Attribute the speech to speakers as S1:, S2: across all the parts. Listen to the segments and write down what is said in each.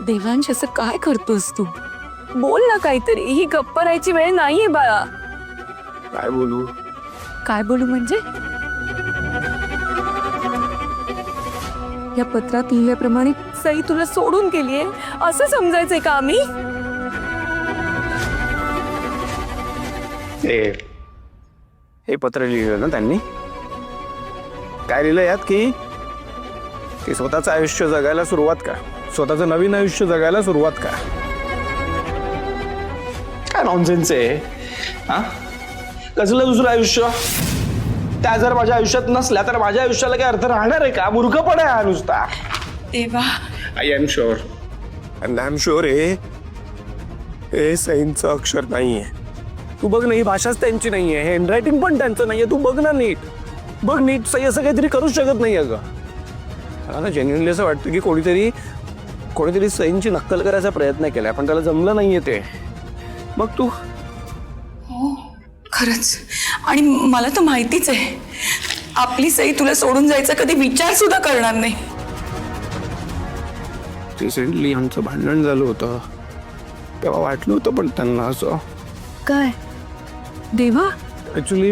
S1: देवांश असं काय करतोस तू? बोल ना काहीतरी, ही गप्प राहायची वेळ नाहीये बाळा.
S2: काय बोलू?
S1: काय बोलू म्हणजे? या पत्रात लिहिल्याप्रमाणे सई तुला सोडून गेलीये असं समजायचंय का आम्ही?
S2: हे पत्र लिहिलं ना त्यांनी? काय लिहिलं यात की स्वतःचं आयुष्य जगायला सुरुवात का, स्वतःचं नवीन आयुष्य जगायला सुरुवात का?
S3: काय नॉनसेन्स आहे हा? कसलं दुसरं आयुष्य? त्या जर माझ्या आयुष्यात नसल्या तर माझ्या आयुष्याला काय अर्थ राहणार आहे का? मूर्खपणा आहे हा नुसता.
S1: देवा,
S2: I am sure, and I am sure हे सईंचं अक्षर नाहीये. तू बघ ना, ही भाषाच त्यांची नाहीये, हँडरायटिंग पण त्यांचं नाहीये. तू बघ ना नीट, बघ नीट. सई असं काहीतरी करूच शकत नाही. अगं मला ना जेन्युइनली असं वाटतं की कोणीतरी सईंची नक्कल करायचा प्रयत्न केलाय, पण त्याला जमलं नाहीये ते. मग तू
S1: खरंच. आणि मला तर माहितीच आहे आपली सई तुला सोडून जायचा कधी विचार सुद्धा करणार नाही.
S2: रिसेंटली आमचं भांडण झालं होतं तेव्हा वाटलं होतं पण त्यांना असं.
S1: काय देवा?
S2: ऍक्च्युली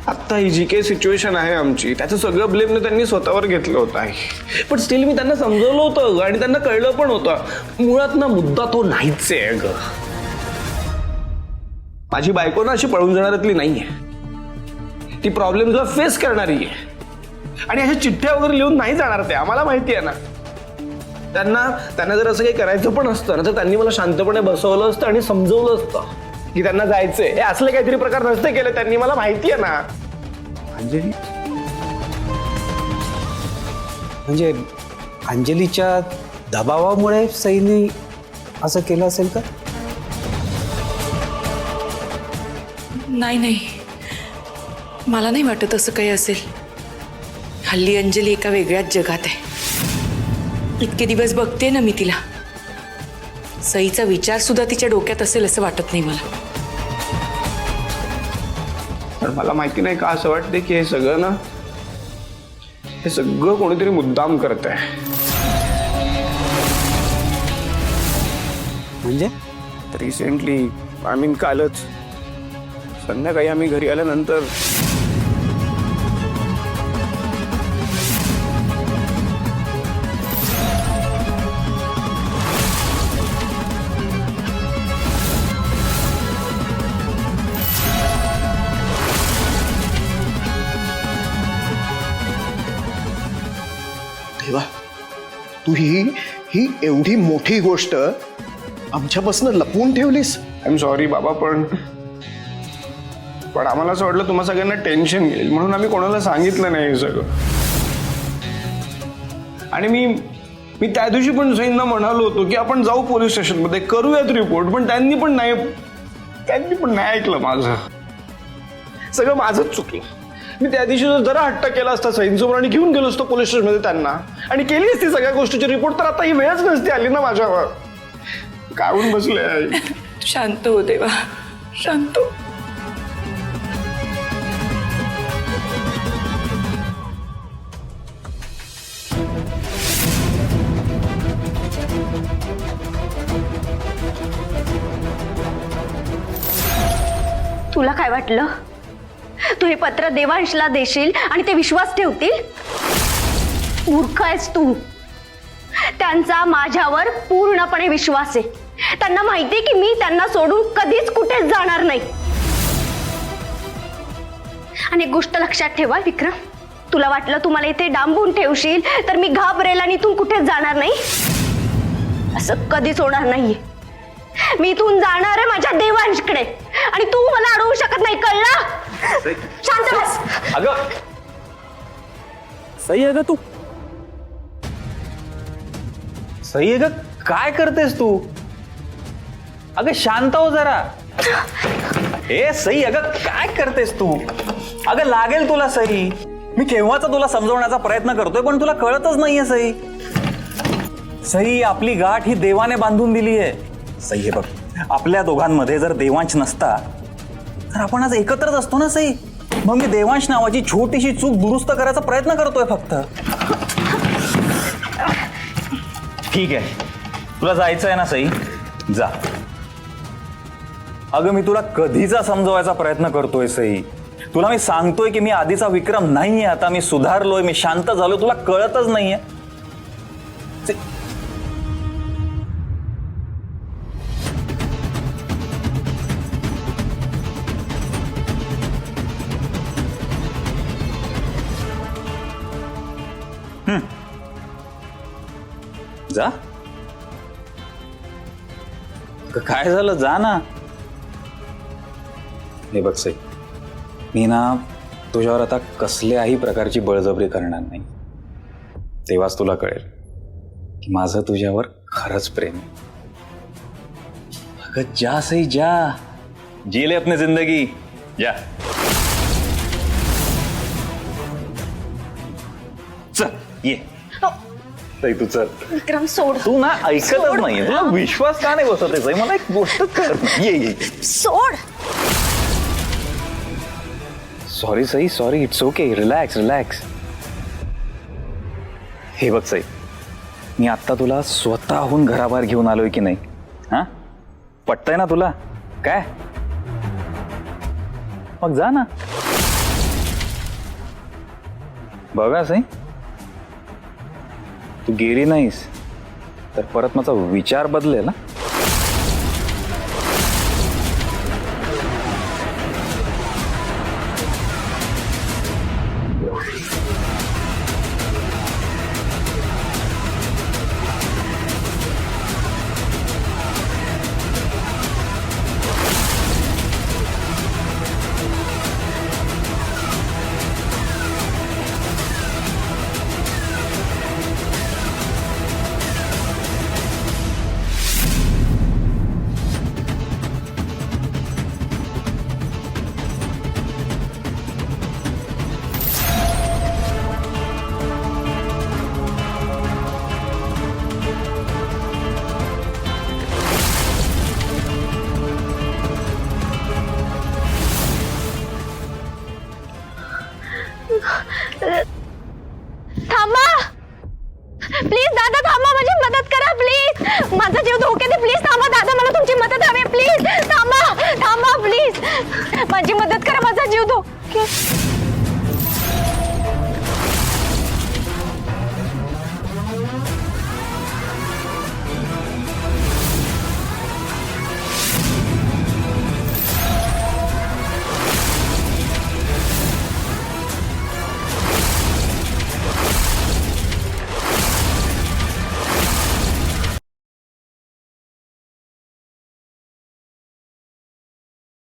S2: आत्ता ही जी काही सिच्युएशन आहे आमची, त्याचं सगळं ब्लेम त्यांनी स्वतःवर घेतलं होतं आहे. पण स्टील मी त्यांना समजवलं होतं आणि त्यांना कळलं पण होतं मुळात ना मुद्दा तो नाहीच आहे. ग माझी बायको ना अशी पळून जाणाऱ्यातली नाहीये. ती प्रॉब्लेमला फेस करणारी आहे आणि अशा चिठ्ठ्या वगैरे लिहून नाही जाणार. ते आम्हाला माहिती आहे ना. त्यांना जर असं काही करायचं पण असतं ना तर त्यांनी मला शांतपणे बसवलं असतं आणि समजवलं असतं की त्यांना जायचंय. हे असले काहीतरी प्रकार नसते केले त्यांनी, मला माहिती आहे ना.
S3: अंजली म्हणजे अंजलीच्या दबावामुळे सईने असं केलं असेल का?
S1: नाही, मला नाही वाटत असं काही असेल. हल्ली अंजली एका वेगळ्याच जगात आहे. इतके दिवस बघते ना मी तिला, सईचा विचार सुद्धा तिच्या डोक्यात असेल असं वाटत नाही मला.
S2: पण मला माहिती नाही का असं वाटते की हे सगळं कोणीतरी मुद्दाम करत आहे.
S3: म्हणजे
S2: रिसेंटली कालच संध्याकाळी आम्ही घरी आल्यानंतर
S4: देवा, तू ही एवढी मोठी गोष्ट आमच्यापासून लपवून ठेवलीस.
S2: आय एम सॉरी बाबा, पण आम्हाला असं वाटलं तुम्हा सगळ्यांना टेन्शन येईल म्हणून आम्ही कोणाला सांगितलं नाही हे सगळं. आणि मी त्या दिवशी पण सईंना म्हणालो होतो की आपण जाऊ पोलीस स्टेशनमध्ये, करूयात रिपोर्ट, पण त्यांनी पण नाही ऐकलं. माझं सगळं माझंच चुकलं. मी त्या दिवशी जरा हट्ट केला असता सईंसमोर आणि घेऊन गेलो असतो पोलीस स्टेशनमध्ये त्यांना आणि केली असती सगळ्या गोष्टीची रिपोर्ट, तर आता ही वेळच नसती आली ना माझ्यावर. काढून बसले.
S1: शांत हो देवा, शांत हो.
S5: तुला काय वाटलं तू हे पत्र देवांशला देशील आणि ते विश्वास ठेवतील? मूर्ख आहेस तू. त्यांचा माझ्यावर पूर्णपणे विश्वास आहे. त्यांना माहिती की मी त्यांना सोडून कधीच कुठेच जाणार नाही. आणि एक गोष्ट लक्षात ठेवा विक्रम, तुला वाटलं तू मला इथे डांबून ठेवशील तर मी घाबरेल आणि इथून कुठेच जाणार नाही. असं कधीच होणार नाहीये. मी इथून जाणार आहे माझ्या देवांशकडे आणि तू मला अडवू शकत नाही, कळलं? शांत बस.
S3: अगं
S2: सई, अगं तू
S3: सई, अगं काय करतेस तू? अगं शांत हो जरा. ए सई, अगं काय करतेस तू? अगं लागेल तुला सई. मी केव्हाचा तुला समजवण्याचा प्रयत्न करतोय पण तुला कळतच नाहीये सई. सई, आपली गाठ ही देवाने बांधून दिली आहे. सई हे बघ, आपल्या दोघांमध्ये जर देवांश नसता तर आपण आज एकत्रच असतो ना सई. मग मी देवांश नावाची छोटीशी चूक दुरुस्त करायचा प्रयत्न करतोय फक्त. ठीक आहे, तुला जायचं आहे ना सई, जा. अगं मी तुला कधीचा समजवायचा प्रयत्न करतोय सई. तुला मी सांगतोय की मी आधीचा विक्रम नाहीये, आता मी सुधारलोय, मी शांत झालोय, तुला कळतच नाहीये. जा. काय झालं, जा ना. हे बघ सई, मी ना तुझ्यावर आता कसल्याही प्रकारची बळजबरी करणार नाही. तेव्हाच तुला कळेल की माझं तुझ्यावर खरंच प्रेम आहे. अगं जा सई, जा. जी ले अपनी जिंदगी, जा. चल ये सई, तू चल.
S5: विक्रम सोड.
S3: तू ना ऐकतच नाहीये, तुला विश्वास का नाही बसत आहे सई? मला एक गोष्ट कर. ये.
S5: सोड.
S3: Sorry Sai, sorry. It's okay. Relax relax. हे बघ सई, मी आत्ता तुला स्वतःहून घराबाहेर घेऊन आलोय की नाही? हा, पटतंय ना तुला? काय मग जा ना. बघा सई, तू गेली नाहीस तर परत माझा विचार बदलेल ना.
S5: थांबा प्लीज दादा, थांबा, माझी मदत करा प्लीज. माझा जीव धोक्यात आहे, प्लीज थांबा दादा, मला तुमची मदत हवी आहे. प्लीज थांबा, थांबा प्लीज, माझी मदत करा, माझा जीव धोक्यात.